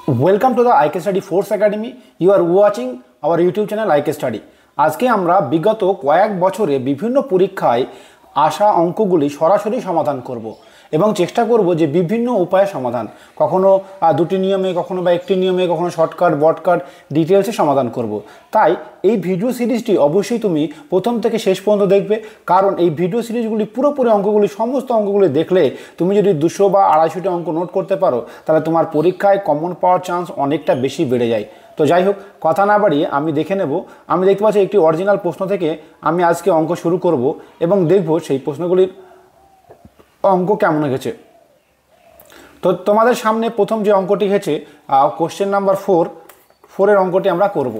Welcome to the IK Study Force Academy. You are watching our YouTube channel IK Study. আজকে আমরা বিগত কয়েক বছরে বিভিন্ন পরীক্ষায় আসা অঙ্কগুলি সরাসরি সমাধান করব এবং চেষ্টা করব যে বিভিন্ন উপায়ে সমাধান, কখনো দুটি নিয়মে, কখনো বা একটি নিয়মে, কখনো শর্টকাট বটকাট ডিটেলসে সমাধান করব। তাই এই ভিডিও সিরিজটি অবশ্যই তুমি প্রথম থেকে শেষ পর্যন্ত দেখবে, কারণ এই ভিডিও সিরিজগুলি পুরোপুরি অঙ্কগুলি, সমস্ত অঙ্কগুলি দেখলে তুমি যদি 200 বা 250টি অঙ্ক নোট করতে পারো, তাহলে তোমার পরীক্ষায় কমন পাওয়ার চান্স অনেকটা বেশি বেড়ে যায়। তো যাই হোক, কথা না বাড়িয়ে আমি দেখে নেব। আমি দেখতে পাচ্ছি একটি অরিজিনাল প্রশ্ন থেকে আমি আজকে অঙ্ক শুরু করব এবং দেখব সেই প্রশ্নগুলির অঙ্ক কেমন হয়েছে। তো তোমাদের সামনে প্রথম যে অঙ্কটি হয়েছে কোশ্চেন নাম্বার 4 অঙ্কটি আমরা করব।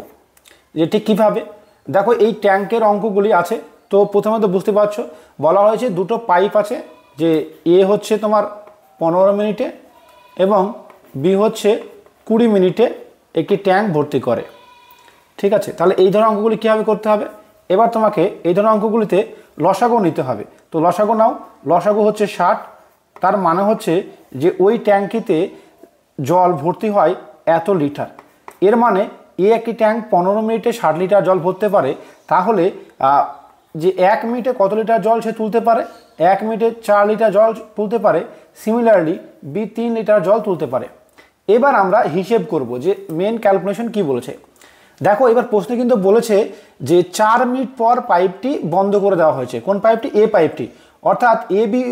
যে ঠিক কীভাবে, দেখো এই ট্যাঙ্কের অঙ্কগুলি আছে। তো প্রথমে তো বুঝতে পারছো, বলা হয়েছে দুটো পাইপ আছে, যে এ হচ্ছে তোমার 15 মিনিটে এবং বি হচ্ছে 20 মিনিটে একটি ট্যাঙ্ক ভর্তি করে। ঠিক আছে, তাহলে এই ধরনের অঙ্কগুলি কীভাবে করতে হবে। এবার তোমাকে এই ধরনের অঙ্কগুলিতে লসাগু নিতে হবে। তো লসাগু নাও, লসাগু হচ্ছে 60। তার মানে হচ্ছে যে ওই ট্যাঙ্কিতে জল ভর্তি হয় এত লিটার। এর মানে একটি ট্যাঙ্ক 15 মিনিটে 60 লিটার জল ভরতে পারে। তাহলে যে 1 মিনিটে কত লিটার জল সে তুলতে পারে? 1 মিনিটে 4 লিটার জল তুলতে পারে। সিমিলারলি বি 3 লিটার জল তুলতে পারে। এবার আমরা হিসেব করব যে মেন ক্যালকুলেশন কি বলেছে। দেখো এবার প্রশ্নে কিন্তু বলেছে যে 4 মিনিট পর পাইপটি বন্ধ করে দেওয়া হয়েছে। কোন পাইপটি? এ পাইপটি। অর্থাৎ এ বি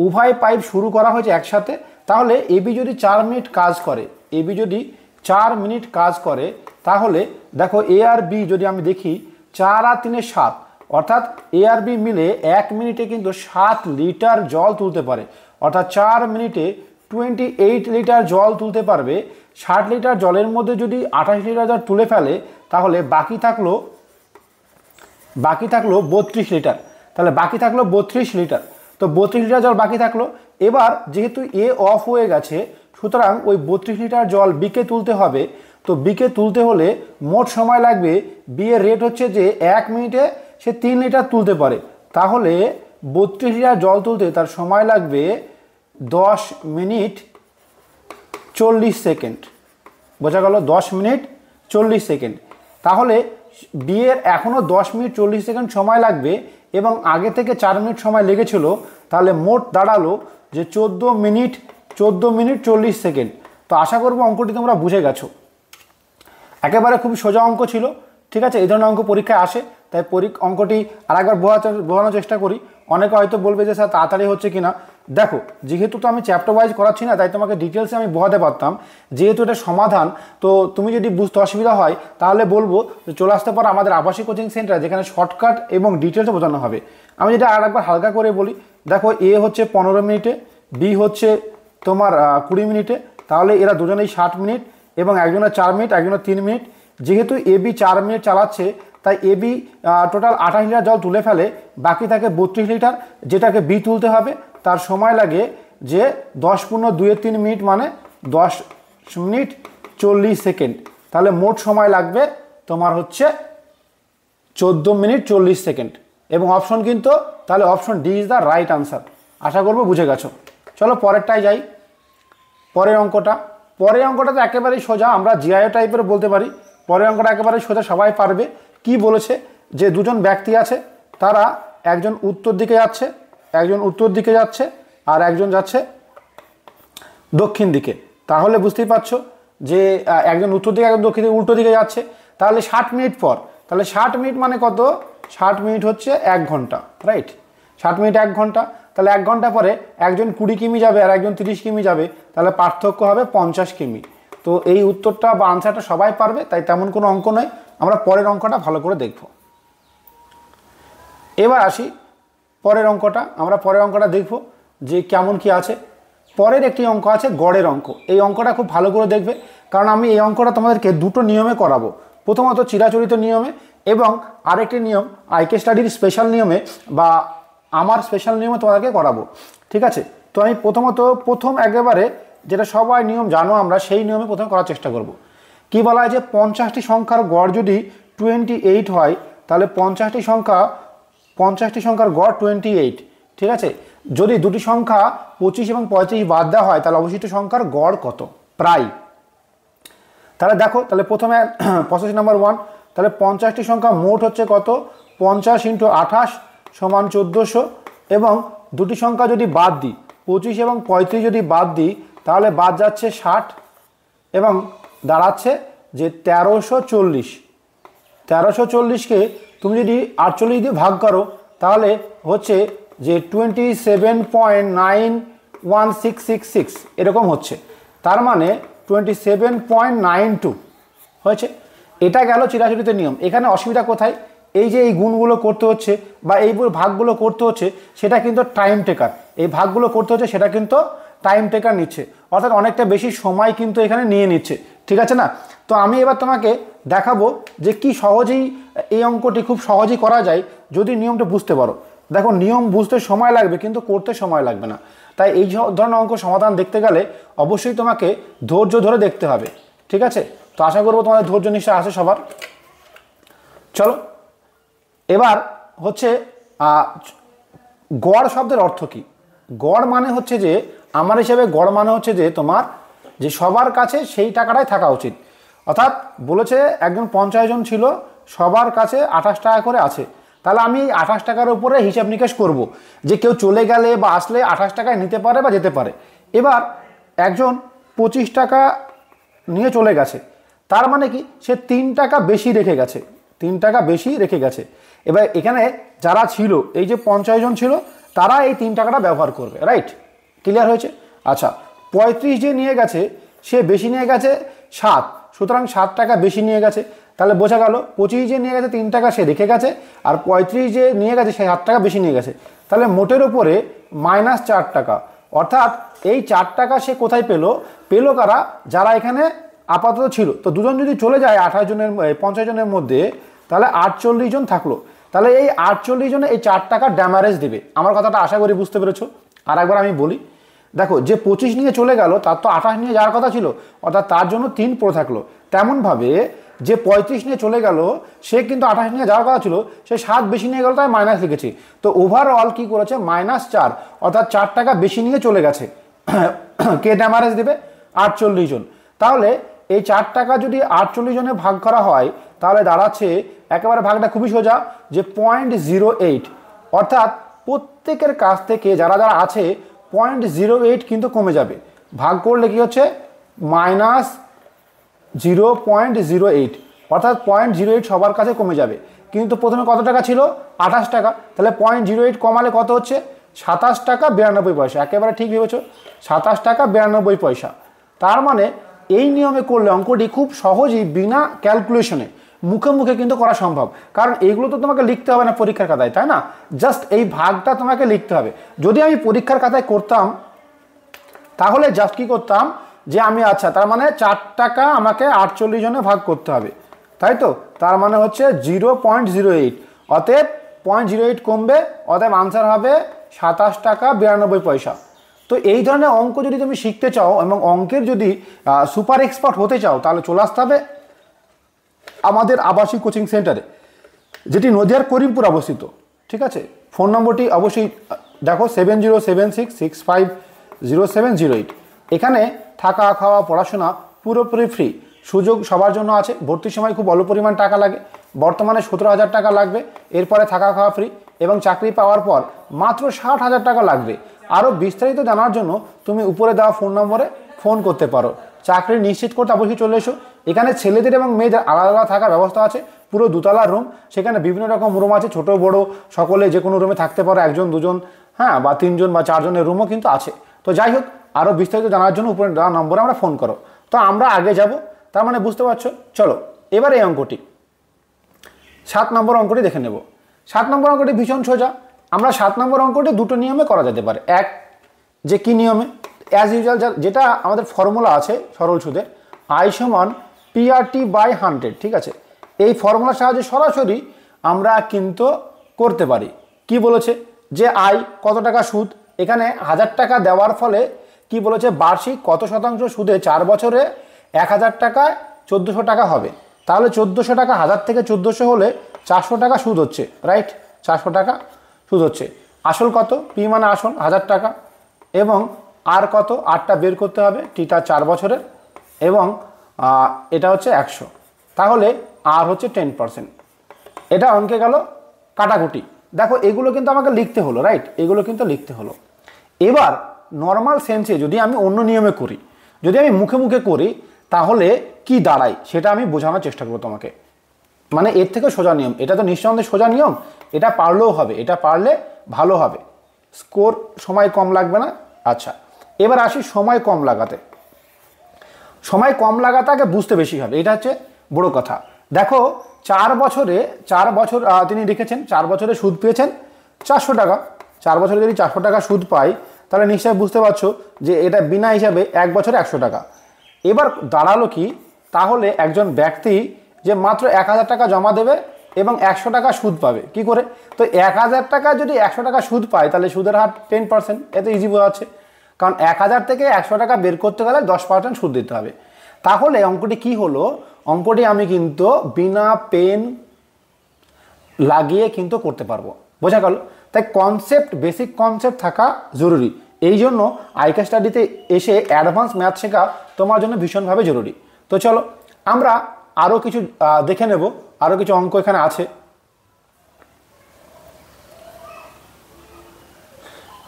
উভয় পাইপ শুরু করা হয়েছে একসাথে। তাহলে এ বি যদি 4 মিনিট কাজ করে, এ বি যদি 4 মিনিট কাজ করে, তাহলে দেখো এ আর বি যদি আমি দেখি, 4 আর 3 7, অর্থাৎ এ আর বি মিলে 1 মিনিটে কিন্তু 7 লিটার জল তুলতে পারে। অর্থাৎ 4 মিনিটে 28 লিটার জল তুলতে পারবে। 60 লিটার জলের মধ্যে যদি 28 লিটার জল তুলে ফেলে, তাহলে বাকি থাকলো 32 লিটার। তাহলে বাকি থাকলো 32 লিটার। তো 32 লিটার জল বাকি থাকলো। এবার যেহেতু এ অফ হয়ে গেছে, সুতরাং ওই 32 লিটার জল বিকে তুলতে হবে। তো বিকে তুলতে হলে মোট সময় লাগবে, বি এর রেট হচ্ছে যে 1 মিনিটে সে 3 লিটার তুলতে পারে। তাহলে 32 লিটার জল তুলতে তার সময় লাগবে 10 মিনিট 40 সেকেন্ড। বোঝা গেল? 10 মিনিট 40 সেকেন্ড। তাহলে বিয়ের এখনও 10 মিনিট 40 সেকেন্ড সময় লাগবে এবং আগে থেকে 4 মিনিট সময় লেগেছিল। তাহলে মোট দাঁড়ালো যে 14 মিনিট 40 সেকেন্ড। তো আশা করবো অঙ্কটি তোমরা বুঝে গেছো। একেবারে খুব সোজা অঙ্ক ছিল। ঠিক আছে, এই ধরনের অঙ্ক পরীক্ষায় আসে, তাই অঙ্কটি আরেকবার বোঝানোর চেষ্টা করি। অনেকে হয়তো বলবে যে স্যার তাড়াতাড়ি হচ্ছে কিনা। দেখো, যেহেতু তো আমি চ্যাপ্টার ওয়াইজ করাচ্ছি না, তাই তোমাকে ডিটেলসে আমি বোঝাতে পারতাম। যেহেতু এটা সমাধান, তো তুমি যদি বুঝতে অসুবিধা হয়, তাহলে বলবো যে চলে আসতে পারো আমাদের আবাসিক কোচিং সেন্টার, যেখানে শর্টকাট এবং ডিটেলসে বোঝানো হবে। আমি যেটা আরেকবার হালকা করে বলি, দেখো এ হচ্ছে 15 মিনিটে, বি হচ্ছে তোমার 20 মিনিটে। তাহলে এরা দুজনেই 60 মিনিট এবং একজনের 4 মিনিট, একজনের 3 মিনিট। যেহেতু এ বি 4 মিনিট চালাচ্ছে, তাই এ বি টোটাল 28 লিটার জল তুলে ফেলে। বাকি থাকে 32 লিটার, যেটাকে বি তুলতে হবে। তার সময় লাগে যে 10 × 2 = 3 মিনিট, মানে 10 মিনিট 40 সেকেন্ড। তাহলে মোট সময় লাগবে তোমার হচ্ছে 14 মিনিট 40 সেকেন্ড। এবং অপশন কিন্তু, তাহলে option D is the right answer. আশা করবো বুঝে গেছো। চলো পরেরটায় যাই। পরের অঙ্কটা তো একেবারেই সোজা, আমরা জিআইও টাইপের বলতে পারি। পরের অঙ্কটা একেবারে সোজা, সবাই পারবে। কি বলেছে যে দুজন ব্যক্তি আছে, তারা একজন উত্তর দিকে যাচ্ছে আর একজন যাচ্ছে দক্ষিণ দিকে। তাহলে বুঝতেই পারছো যে একজন উত্তর দিকে, একজন দক্ষিণ দিকে, উল্টো দিকে যাচ্ছে। তাহলে 60 মিনিট পর, তাহলে 60 মিনিট মানে কত? 60 মিনিট হচ্ছে 1 ঘন্টা, রাইট? 60 মিনিট 1 ঘন্টা। তাহলে 1 ঘন্টা পরে একজন 20 কিমি যাবে আর একজন 30 কিমি যাবে। তাহলে পার্থক্য হবে 50 কিমি। তো এই উত্তরটা বা আনসারটা সবাই পারবে, তাই তেমন কোনো অঙ্ক নয়। আমরা পরের অঙ্কটা ভালো করে দেখব। এবার আসি পরের অঙ্কটা। আমরা পরের অঙ্কটা দেখব যে কেমন কি আছে। পরের একটি অঙ্ক আছে গড়ের অঙ্ক। এই অঙ্কটা খুব ভালো করে দেখবে, কারণ আমি এই অঙ্কটা তোমাদেরকে দুটো নিয়মে করাবো। প্রথমত চিরাচরিত নিয়মে এবং আরেকটি নিয়ম আইকে স্টাডির স্পেশাল নিয়মে বা আমার স্পেশাল নিয়মে তোমাদেরকে করাবো। ঠিক আছে, তো আমি প্রথম একেবারে যেটা সবাই নিয়ম জানো আমরা, সেই নিয়মে প্রথমে করার চেষ্টা করব। কি বলা হয় যে 50টি সংখ্যার গড় যদি 28 হয়, তাহলে 50টি সংখ্যার গড় 28। ঠিক আছে, যদি দুটি সংখ্যা 25 এবং 35 বাদ দেওয়া হয়, তাহলে অবশিষ্ট সংখ্যার গড় কত? প্রায় তাহলে দেখো, তাহলে প্রথমে প্রসেস নাম্বার 1, তাহলে 50টি সংখ্যা মোট হচ্ছে কত, 50 × 28 সমান 1400, এবং দুটি সংখ্যা যদি বাদ দিই, 25 এবং 35 যদি বাদ দিই, তাহলে বাদ যাচ্ছে 60 এবং দাঁড়াচ্ছে যে 1340। 1340কে তুমি যদি 48 দিয়ে ভাগ করো তাহলে হচ্ছে যে 27.91666 এরকম হচ্ছে, তার মানে 27.92 হয়েছে। এটা গেল 84তে নিয়ম। এখানে অসুবিধা কোথায়, এই যে এই গুণগুলো করতে হচ্ছে বা এই ভাগগুলো করতে হচ্ছে সেটা কিন্তু টাইম টেকার, এই ভাগগুলো করতে হচ্ছে সেটা কিন্তু টাইম টেকার নিচ্ছে, অর্থাৎ অনেকটা বেশি সময় কিন্তু এখানে নিয়ে নিচ্ছে, ঠিক আছে না। তো আমি এবার তোমাকে দেখাবো যে কি সহজেই এই অঙ্কটি খুব সহজেই করা যায় যদি নিয়মটা বুঝতে পারো। দেখো, নিয়ম বুঝতে সময় লাগবে কিন্তু করতে সময় লাগবে না, তাই এই ধরনের অঙ্ক সমাধান দেখতে গেলে অবশ্যই তোমাকে ধৈর্য ধরে দেখতে হবে, ঠিক আছে। তো আশা করবো তোমাদের ধৈর্য নিশ্চয় আছে সবার। চলো, এবার হচ্ছে গড় শব্দের অর্থ কি। গড় মানে হচ্ছে যে, আমার হিসাবে গড় মানে হচ্ছে যে তোমার যে সবার কাছে সেই টাকাটাই থাকা উচিত, অর্থাৎ বলেছে একজন 50 জন ছিল, সবার কাছে 28 টাকা করে আছে, তাহলে আমি এই 28 টাকার উপরে হিসাব নিকাশ করব যে কেউ চলে গেলে বা আসলে 28 টাকায় নিতে পারে বা যেতে পারে। এবার একজন 25 টাকা নিয়ে চলে গেছে, তার মানে কি সে 3 টাকা বেশি রেখে গেছে, 3 টাকা বেশি রেখে গেছে। এবার এখানে যারা ছিল, এই যে 50 জন ছিল, তারা এই 3 টাকাটা ব্যবহার করবে, রাইট? ক্লিয়ার হয়েছে? আচ্ছা, 35 যে নিয়ে গেছে সে বেশি নিয়ে গেছে 7, সুতরাং 7 টাকা বেশি নিয়ে গেছে, তাহলে বোঝা গেল 25 যে নিয়ে গেছে 3 টাকা সে রেখে গেছে, আর 35 যে নিয়ে গেছে সে 7 টাকা বেশি নিয়ে গেছে, তাহলে মোটের উপরে -4 টাকা। অর্থাৎ এই 4 টাকা সে কোথায় পেলো কারা, যারা এখানে আপাতত ছিল। তো দুজন যদি চলে যায় 50 জনের মধ্যে, তাহলে 48 জন থাকলো, তাহলে এই 48 জনে এই 4 টাকা ড্যামারেজ দেবে। আমার কথাটা আশা করি বুঝতে পেরেছো। আর একবার আমি বলি, দেখো, যে 25 নিয়ে চলে গেল তার তো 28 নিয়ে যাওয়ার কথা ছিল, অর্থাৎ তার জন্য 3 পড়ে থাকলো। তেমনভাবে যে 35 নিয়ে চলে গেল সে কিন্তু 28 নিয়ে যাওয়ার কথা ছিল, সে 7 বেশি নিয়ে গেল, তাই মাইনাস লিখেছি। তো ওভারঅল কি করেছে, -4, অর্থাৎ 4 টাকা বেশি নিয়ে চলে গেছে। কে ড্যামারেজ দেবে? 48 জন। তাহলে এই 4 টাকা যদি 48 জনে ভাগ করা হয় তাহলে দাঁড়াচ্ছে, একেবারে ভাগটা খুবই সোজা, যে 0.08, অর্থাৎ প্রত্যেকের কাছ থেকে যারা যারা আছে 0.08 কিন্তু কমে যাবে। ভাগ করলে কি হচ্ছে, -0.08, অর্থাৎ 0.08 সবার কাছে কমে যাবে। কিন্তু প্রথমে কত টাকা ছিল? 28 টাকা, তাহলে 0.08 কমালে কত হচ্ছে? 27 টাকা 92 পয়সা। একেবারে ঠিক ভেবেছো, 27 টাকা 92 পয়সা। তার মানে এই নিয়মে করলে অঙ্কটি খুব সহজেই বিনা ক্যালকুলেশনে মুখে মুখে কিন্তু করা সম্ভব, কারণ এগুলো তো তোমাকে লিখতে হবে না পরীক্ষার খাতায়, তাই না? জাস্ট এই ভাগটা তোমাকে লিখতে হবে। যদি আমি পরীক্ষার খাতায় করতাম তাহলে জাস্ট কি করতাম, যে আমি আচ্ছা, তার মানে 4 টাকা আমাকে 48 জনে ভাগ করতে হবে, তাই তো? তার মানে হচ্ছে 0.08, অতএব 0.08 কমবে, অতএব আনসার হবে 27 টাকা 92 পয়সা। তো এই ধরনের অঙ্ক যদি তুমি শিখতে চাও এবং অঙ্কের যদি সুপার এক্সপার্ট হতে চাও, তাহলে চলে আসতে হবে আমাদের আবাসিক কোচিং সেন্টারে, যেটি নদিয়ার করিমপুর অবস্থিত, ঠিক আছে। ফোন নম্বরটি অবশ্যই দেখো, 7076650708। এখানে থাকা, খাওয়া, পড়াশোনা পুরোপুরি ফ্রি, সুযোগ সবার জন্য আছে। ভর্তির সময় খুব অল্প পরিমাণ টাকা লাগে, বর্তমানে 17,000 টাকা লাগবে, এরপরে থাকা খাওয়া ফ্রি, এবং চাকরি পাওয়ার পর মাত্র 60,000 টাকা লাগবে। আরও বিস্তারিত জানার জন্য তুমি উপরে দেওয়া ফোন নম্বরে ফোন করতে পারো। চাকরি নিশ্চিত করতে অবশ্যই চলে এসো। এখানে ছেলেদের এবং মেয়েদের আলাদা আলাদা থাকার ব্যবস্থা আছে, পুরো 2তলার রুম, সেখানে বিভিন্ন রকম রুম আছে, ছোট বড় সকলে যে কোনো রুমে থাকতে পারো, 1 জন 2 জন, হ্যাঁ, বা 3 জন বা 4 জনের রুমও কিন্তু আছে। তো যাই হোক, আরও বিস্তারিত জানার জন্য উপরে দেওয়া নম্বরে আমরা ফোন করো। তো আমরা আগে যাব, তার মানে বুঝতে পারছো। চলো এবার এই অঙ্কটি 7 নম্বর অঙ্কটি দেখে নেব। 7 নম্বর অঙ্কটি ভীষণ সোজা। আমরা 7 নম্বর অঙ্কটি দুটো নিয়মে করা যেতে পারে। এক, যে কি নিয়মে, অ্যাজ ইউজুয়াল যেটা আমাদের ফর্মুলা আছে সরল সুদে, I = PRT/100, ঠিক আছে। এই ফর্মুলার সাহায্যে সরাসরি আমরা কিন্তু করতে পারি। কি বলেছে, যে আই কত টাকা সুদ, এখানে 1000 টাকা দেওয়ার ফলে কি বলেছে, বার্ষিক কত শতাংশ সুদে 4 বছরে 1000 টাকায় 1400 টাকা হবে। তাহলে 1400 টাকা 1000 থেকে 1400 হলে 400 টাকা সুদ হচ্ছে, রাইট? 400 টাকা সুদ হচ্ছে। আসল কত, পি মানে আসল 1000 টাকা, এবং আর কত, আরটা বের করতে হবে, টিটা 4 বছরের, এবং এটা হচ্ছে 100, তাহলে আর হচ্ছে 10%। এটা অঙ্কে গেল কাটাকুটি। দেখো এগুলো কিন্তু আমাকে লিখতে হলো, রাইট, এগুলো কিন্তু লিখতে হলো। এবার নর্মাল সেন্সে যদি আমি অন্য নিয়মে করি, যদি আমি মুখে মুখে করি, তাহলে কি দাঁড়ায় সেটা আমি বোঝানোর চেষ্টা করবো তোমাকে। মানে এর থেকে সোজা নিয়ম, এটা তো নিঃসন্দেহে সোজা নিয়ম, এটা পারলেও হবে, এটা পারলে ভালো হবে, স্কোর সময় কম লাগবে না। আচ্ছা, এবার আসি সময় কম লাগাতে। সময় কম লাগাতে আগে বুঝতে বেশি হবে, এটা হচ্ছে বড় কথা। দেখো 4 বছর তিনি লিখেছেন, 4 বছরে সুদ পেয়েছেন 400 টাকা। 4 বছরে যদি 400 টাকা সুদ পাই, তাহলে নিশ্চয়ই বুঝতে পারছো যে এটা বিনা হিসাবে 1 বছরে 100 টাকা। এবার দাঁড়ালো কি, তাহলে একজন ব্যক্তি যে মাত্র 1000 টাকা জমা দেবে এবং 100 টাকা সুদ পাবে। কি করে? তো 1000 টাকা যদি 100 টাকা সুদ পায়, তাহলে সুদের হার 10%। এত ইজি বোঝা যাচ্ছে, কারণ 1000 থেকে 100 টাকা বের করতে গেলে 10% সুদ দিতে হবে। তাহলে অঙ্কটি কি হলো, অঙ্কটি আমি কিন্তু বিনা পেন লাগিয়ে কিন্তু করতে পারবো। বোঝা গেল? তাই কনসেপ্ট, বেসিক কনসেপ্ট থাকা জরুরি। এই জন্য আইকা স্টাডিতে এসে অ্যাডভান্স ম্যাথ শেখা তোমার জন্য ভীষণভাবে জরুরি। তো চলো আমরা আরও কিছু দেখে নেব, আরও কিছু অঙ্ক এখানে আছে।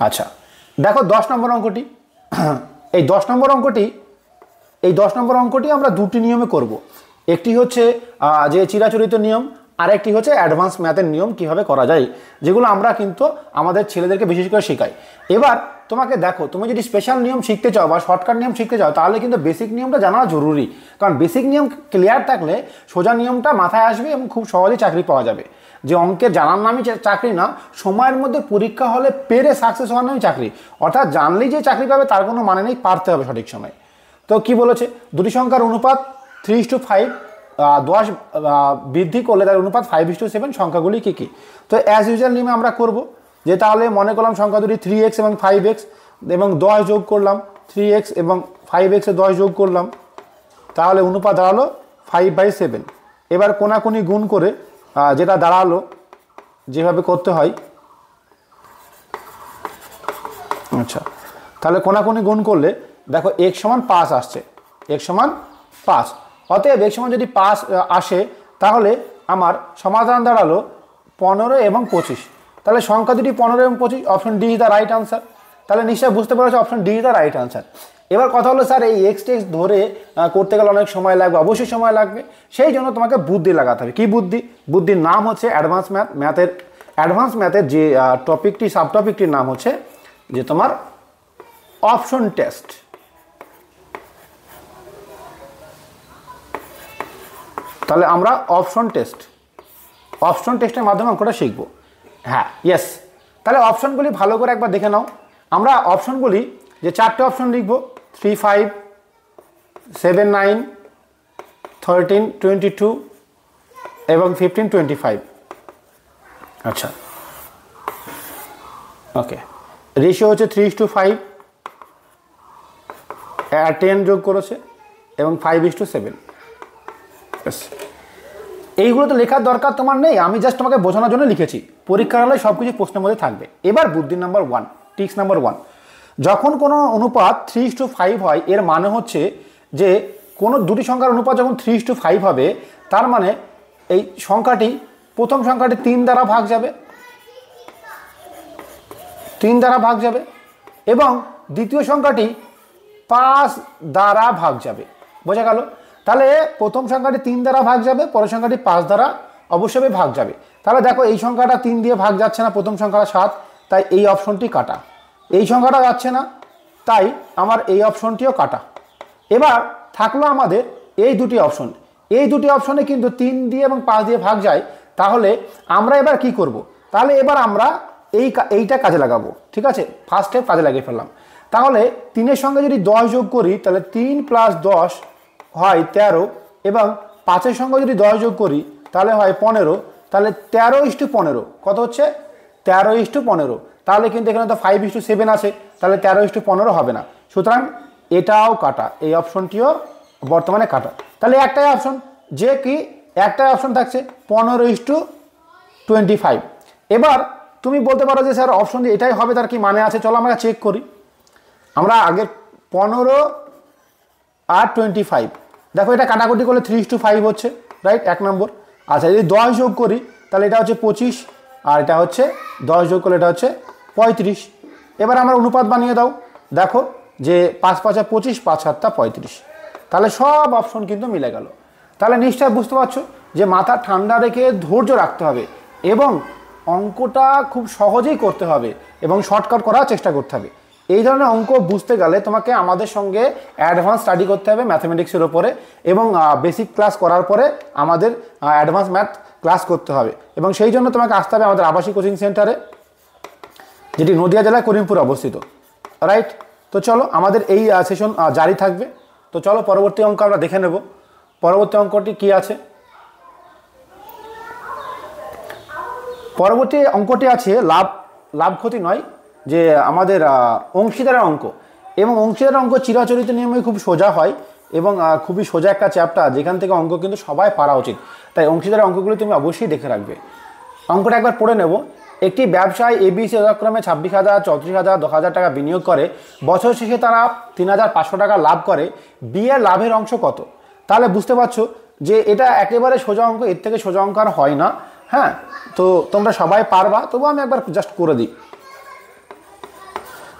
আচ্ছা দেখো 10 নম্বর অঙ্কটি। এই 10 নম্বর অঙ্কটি আমরা দুটি নিয়মে করব। একটি হচ্ছে যে চিরাচরিত নিয়ম, আর একটি হচ্ছে অ্যাডভান্স ম্যাথের নিয়ম কিভাবে করা যায়, যেগুলো আমরা কিন্তু আমাদের ছেলেদেরকে বিশেষ করে শেখাই। এবার তোমাকে দেখো, তুমি যদি স্পেশাল নিয়ম শিখতে চাও বা শর্টকাট নিয়ম শিখতে চাও, তাহলে কিন্তু বেসিক নিয়মটা জানা জরুরি। কারণ বেসিক নিয়ম ক্লিয়ার থাকলে সোজা নিয়মটা মাথায় আসবে এবং খুব সহজেই চাকরি পাওয়া যাবে। যে অঙ্কের জানার নামই চাকরি না, সময়ের মধ্যে পরীক্ষা হলে পেরে সাকসেস হওয়ার নামই চাকরি। অর্থাৎ জানলেই যে চাকরি পাবে তার কোনো মানে নেই, পারতে হবে সঠিক সময়। তো কি বলেছে, দুটি সংখ্যার অনুপাত 3:5, 10 বৃদ্ধি করলে তার অনুপাত 5:7, সংখ্যাগুলি কী কী? তো অ্যাজ ইউজুয়াল নিয়মে আমরা করব, যে তাহলে মনে করলাম সংখ্যা দুটি 3x এবং 5x, এবং 10 যোগ করলাম, 3x এবং 5x এ 10 যোগ করলাম, তাহলে অনুপাত দাঁড়ালো 5/7। এবার কোনাকুনি গুণ করে যেটা দাঁড়ালো, যেভাবে করতে হয়, আচ্ছা তাহলে কোনাকুনি গুণ করলে দেখো x সমান 5 আসছে, x সমান 5। অতএব x সমান যদি 5 আসে, তাহলে আমার সমাধান দাঁড়ালো 15 এবং 25। তাহলে সংখ্যা দুটি 15 এবং 25, option D is the right answer. তাহলে নিশ্চয়ই বুঝতে পারছো option D is the right answer. এবার কথা হলো স্যার এই এক্স টেক্স ধরে করতে গেলে অনেক সময় লাগবে, অবশ্যই সময় লাগবে। সেই জন্য তোমাকে বুদ্ধি লাগাতে হবে। কি বুদ্ধি? বুদ্ধির নাম হচ্ছে অ্যাডভান্স ম্যাথের যে টপিকটি, সাব টপিকটির নাম হচ্ছে যে তোমার অপশন টেস্ট। তাহলে আমরা অপশন টেস্টের মাধ্যমে অঙ্কটা শিখবো। হ্যাঁ, ইয়েস। তাহলে অপশনগুলি ভালো করে একবার দেখে নাও। আমরা অপশনগুলি যে 4টে অপশন লিখবো, 3, 5, 7, 9, 13, 22 এবং 15, 25। আচ্ছা ওকে, রেশিও হচ্ছে 3:5, 10 যোগ করেছে এবং 5:7। এইগুলো তো লেখার দরকার তোমার নেই, আমি জাস্ট তোমাকে বোঝানোর জন্য লিখেছি। পরীক্ষার হলে সব কিছু প্রশ্নের মধ্যে থাকবে। এবার বুদ্ধি নাম্বার 1, টিক্স নাম্বার 1, যখন কোনো অনুপাত 3:5 হয়, এর মানে হচ্ছে যে কোনো দুটি সংখ্যার অনুপাত যখন 3:5 হবে, তার মানে এই সংখ্যাটি, প্রথম সংখ্যাটি 3 দ্বারা ভাগ যাবে, 3 দ্বারা ভাগ যাবে, এবং দ্বিতীয় সংখ্যাটি 5 দ্বারা ভাগ যাবে। বোঝা গেল? তাহলে প্রথম সংখ্যাটি 3 দ্বারা ভাগ যাবে, পরের সংখ্যাটি 5 দ্বারা অবশ্যই ভাগ যাবে। তাহলে দেখো এই সংখ্যাটা 3 দিয়ে ভাগ যাচ্ছে না, প্রথম সংখ্যাটা 7, তাই এই অপশনটি কাটা। এই সংখ্যাটা যাচ্ছে না, তাই আমার এই অপশনটিও কাটা। এবার থাকলো আমাদের এই দুটি অপশন। এই দুটি অপশনে কিন্তু 3 দিয়ে এবং 5 দিয়ে ভাগ যায়। তাহলে আমরা এবার কি করব? তাহলে এবার আমরা এইটা কাজে লাগাবো। ঠিক আছে, ফার্স্ট স্টেপ কাজে লাগিয়ে ফেললাম। তাহলে 3-এর সঙ্গে যদি 10 যোগ করি, তাহলে 3 + 10 হয় 13, এবং 5-এর সঙ্গে যদি 10 যোগ করি তাহলে হয় 15। তাহলে 13:15 কত হচ্ছে? 13:15। তাহলে কিন্তু এখানে তো 5:7 আছে, তাহলে 13:15 হবে না। সুতরাং এটাও কাটা, এই অপশনটিও বর্তমানে কাটা। তাহলে একটাই অপশন, যে কি একটাই অপশন থাকছে 15:25। এবার তুমি বলতে পারো যে স্যার অপশন দিয়ে এটাই হবে, তার কি মানে আছে? চলো আমরা চেক করি। আমরা আগে 15 আর 25, দেখো এটা কাটাকুটি করলে 3:5 হচ্ছে, রাইট, 1 নম্বর। আচ্ছা যদি 10 যোগ করি তাহলে এটা হচ্ছে 25, আর এটা হচ্ছে 10 যোগ করলে এটা হচ্ছে 35। এবার আমার অনুপাত বানিয়ে দাও, দেখো যে 5 5 25, 5 7 35, তাহলে সব অপশন কিন্তু মিলে গেল। তাহলে নিশ্চয় বুঝতে পারছো যে মাথা ঠান্ডা রেখে ধৈর্য রাখতে হবে এবং অঙ্কটা খুব সহজেই করতে হবে এবং শর্টকাট করার চেষ্টা করতে হবে। এই ধরনের অঙ্ক বুঝতে গেলে তোমাকে আমাদের সঙ্গে অ্যাডভান্স স্টাডি করতে হবে ম্যাথমেটিক্সের ওপরে, এবং বেসিক ক্লাস করার পরে আমাদের অ্যাডভান্স ম্যাথ ক্লাস করতে হবে, এবং সেই জন্য তোমাকে আসতে হবে আমাদের আবাসিক কোচিং সেন্টারে, যেটি নদিয়া জেলায় করিমপুরে অবস্থিত, রাইট। তো চলো আমাদের এই সেশন জারি থাকবে। তো চলো পরবর্তী অঙ্ক আমরা দেখে নেব। পরবর্তী অঙ্কটি কি আছে? পরবর্তী অঙ্কটি আছে লাভ ক্ষতি নয়, যে আমাদের অংশীদারের অঙ্ক। এবং অংশীদারের অঙ্ক চিরাচরিত নিয়মে খুব সোজা হয় এবং খুবই সোজা একটা চ্যাপ্টার, যেখান থেকে অঙ্ক কিন্তু সবাই পারা উচিত। তাই অংশীদারের অঙ্কগুলি তুমি অবশ্যই দেখে রাখবে। অঙ্কটা একবার পড়ে নেব। একটি ব্যবসায় এবিসি যথাক্রমে 26,000, 34,000, 10,000 টাকা বিনিয়োগ করে, বছর শেষে তারা 3,500 টাকা লাভ করে। বি এর লাভের অংশ কত? তাহলে বুঝতে পারছো যে এটা একেবারে সোজা অঙ্ক, এর থেকে সোজা অঙ্ক আর হয় না। হ্যাঁ, তো তোমরা সবাই পারবা, তবু আমি একবার জাস্ট করে দিই।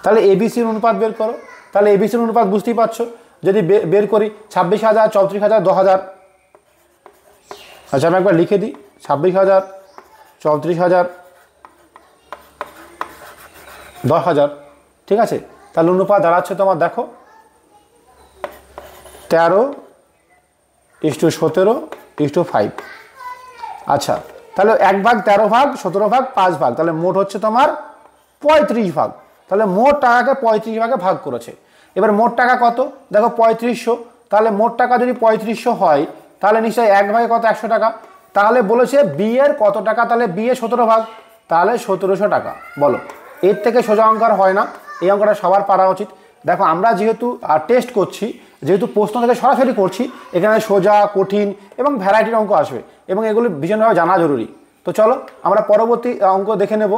তাহলে এবিসির অনুপাত বের করো। তাহলে এবিসির অনুপাত বুঝতেই পারছো, যদি বের করি 26,000, 34,000, 10,000। আচ্ছা আমি একবার লিখে দিই, 26,000, 34,000, 10,000, ঠিক আছে। তাহলে অনুপাত দাঁড়াচ্ছে তোমার দেখো 13:17:5। আচ্ছা তাহলে 1/13 ভাগ, 17 ভাগ, 5 ভাগ, তাহলে মোট হচ্ছে তোমার 35 ভাগ। তাহলে মোট টাকাকে 35 ভাগে ভাগ করেছে। এবার মোট টাকা কত? দেখো 3500। তাহলে মোট টাকা যদি 3500 হয়, তাহলে নিশ্চয়ই 1 ভাগে কত? 100 টাকা। তাহলে বলেছে বি এর কত টাকা? তাহলে বি এর 17 ভাগ, তাহলে 1700 টাকা। বলো, এর থেকে সোজা অঙ্ক আর হয় না। এই অঙ্কটা সবার পারা উচিত। দেখো আমরা যেহেতু টেস্ট করছি, যেহেতু প্রশ্ন থেকে সরাসরি করছি, এখানে সোজা, কঠিন এবং ভ্যারাইটির অঙ্ক আসবে, এবং এগুলো ভীষণভাবে জানা জরুরি। তো চলো আমরা পরবর্তী অঙ্ক দেখে নেব।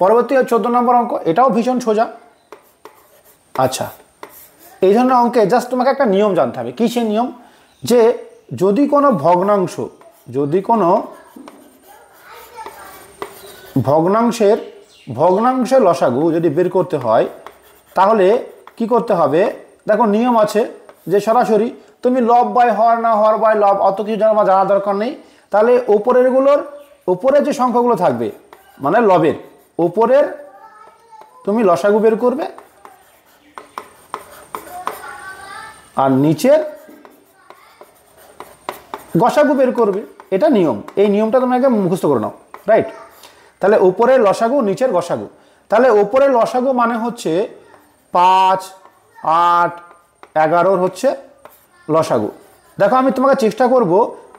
পরবর্তী 14 নম্বর অঙ্ক। এটাও ভীষণ সোজা। আচ্ছা, এই ধরনের অঙ্কে জাস্ট তোমাকে একটা নিয়ম জানতে হবে। কী সেই নিয়ম? যে যদি কোনো ভগ্নাংশের লসাগু যদি বের করতে হয়, তাহলে কি করতে হবে? দেখো নিয়ম আছে যে সরাসরি তুমি লব বাই হর, না হর বাই লব, অত কিছু জানা দরকার নেই। তাহলে ওপরের যে সংখ্যাগুলো থাকবে, মানে লবের ওপরের তুমি লসাগু বের করবে, আর নিচের গসাগু বের করবে। এটা নিয়ম। এই নিয়মটা তোমাকে মুখস্থ করে নাও, রাইট। তাহলে ওপরের লসাগু, নিচের গসাগু। তাহলে ওপরের লসাগু মানে হচ্ছে 5, 8, 11 হচ্ছে লসাগু। দেখো আমি তোমাকে চেষ্টা করব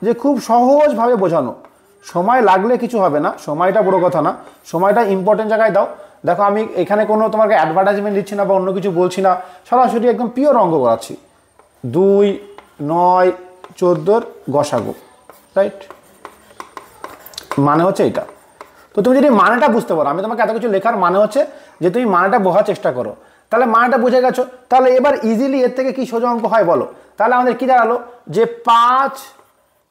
যে খুব সহজভাবে বোঝানো। সময় লাগলে কিছু হবে না, সময়টা বড় কথা না, সময়টা ইম্পর্টেন্ট জায়গায় দাও। দেখো আমি এখানে কোনো তোমাকে অ্যাডভার্টাইজমেন্ট দিচ্ছি না বা অন্য কিছু বলছি না, সরাসরি একদম পিওর অঙ্ক করাচ্ছি। 2, 9, 14 গসাগু, রাইট। মানে হচ্ছে এটা। তো তুমি যদি মানেটা বুঝতে পারো, আমি তোমাকে এত কিছু লেখার মানে হচ্ছে যে তুমি মানেটা বোঝার চেষ্টা করো। তাহলে মানেটা বুঝে গেছো, তাহলে এবার ইজিলি এর থেকে কি সোজা অঙ্ক হয় বলো? তাহলে আমাদের কি দাঁড়ালো যে 5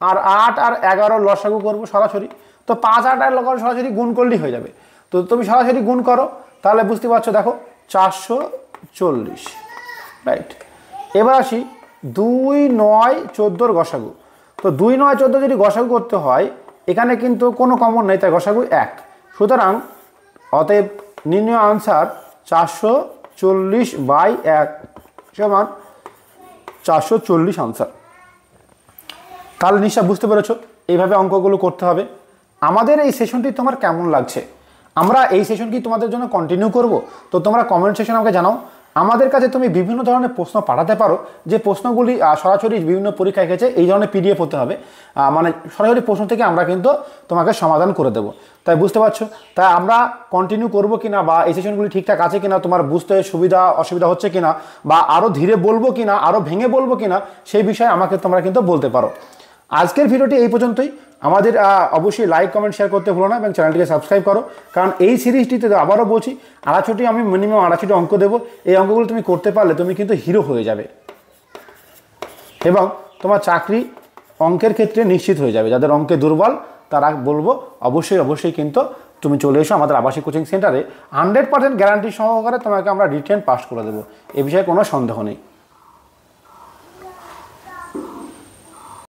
আর 8 আর 11 লসাগু করবো সরাসরি। তো 5, 8 আর লসাগু সরাসরি গুণ করলেই হয়ে যাবে। তো তুমি সরাসরি গুণ করো, তাহলে বুঝতে পারছো। দেখো 440, রাইট। এবার আসি 2, 9, 14 গসাগু। তো 2, 9, 14 যদি গসাগু করতে হয়, এখানে কিন্তু কোনো কমন নেই, তাই গসাগু 1। সুতরাং অতএব নির্ণয় আনসার 440/1 সমান 440 আনসার। তাহলে নিশ্চয় বুঝতে পেরেছো এইভাবে অঙ্কগুলো করতে হবে। আমাদের এই সেশনটি তোমার কেমন লাগছে? আমরা এই সেশন কি তোমাদের জন্য কন্টিনিউ করব? তো তোমরা কমেন্ট সেকশনে আমাকে জানাও। আমাদের কাছে তুমি বিভিন্ন ধরনের প্রশ্ন পাঠাতে পারো, যে প্রশ্নগুলি সরাসরি বিভিন্ন পরীক্ষায় গেছে, এই ধরনের পিডিএফ হতে হবে, মানে সরাসরি প্রশ্ন থেকে আমরা কিন্তু তোমাকে সমাধান করে দেবো। তাই বুঝতে পারছো, তাই আমরা কন্টিনিউ করবো কিনা, বা এই সেশনগুলি ঠিকঠাক আছে কিনা, তোমার বুঝতে অসুবিধা হচ্ছে কিনা, বা আরও ধীরে বলবো কিনা, আরও ভেঙে বলবো কিনা, সেই বিষয়ে আমাকে তোমরা কিন্তু বলতে পারো। আজকের ভিডিওটি এই পর্যন্তই। আমাদের অবশ্যই লাইক কমেন্ট শেয়ার করতে ভুলো না এবং চ্যানেলটিকে সাবস্ক্রাইব করো, কারণ এই সিরিজটিতে আবারও বলছি 28টি আমি মিনিমাম 28টি অঙ্ক দেবো। এই অঙ্কগুলো তুমি করতে পারলে তুমি কিন্তু হিরো হয়ে যাবে এবং তোমার চাকরি অঙ্কের ক্ষেত্রে নিশ্চিত হয়ে যাবে। যাদের অঙ্কে দুর্বল তারা বলবো অবশ্যই কিন্তু তুমি চলে এসো আমাদের আবাসিক কোচিং সেন্টারে। 100% গ্যারান্টি সহকারে তোমাকে আমরা রিটেন পাস করে দেবো, এ বিষয়ে কোনো সন্দেহ নেই।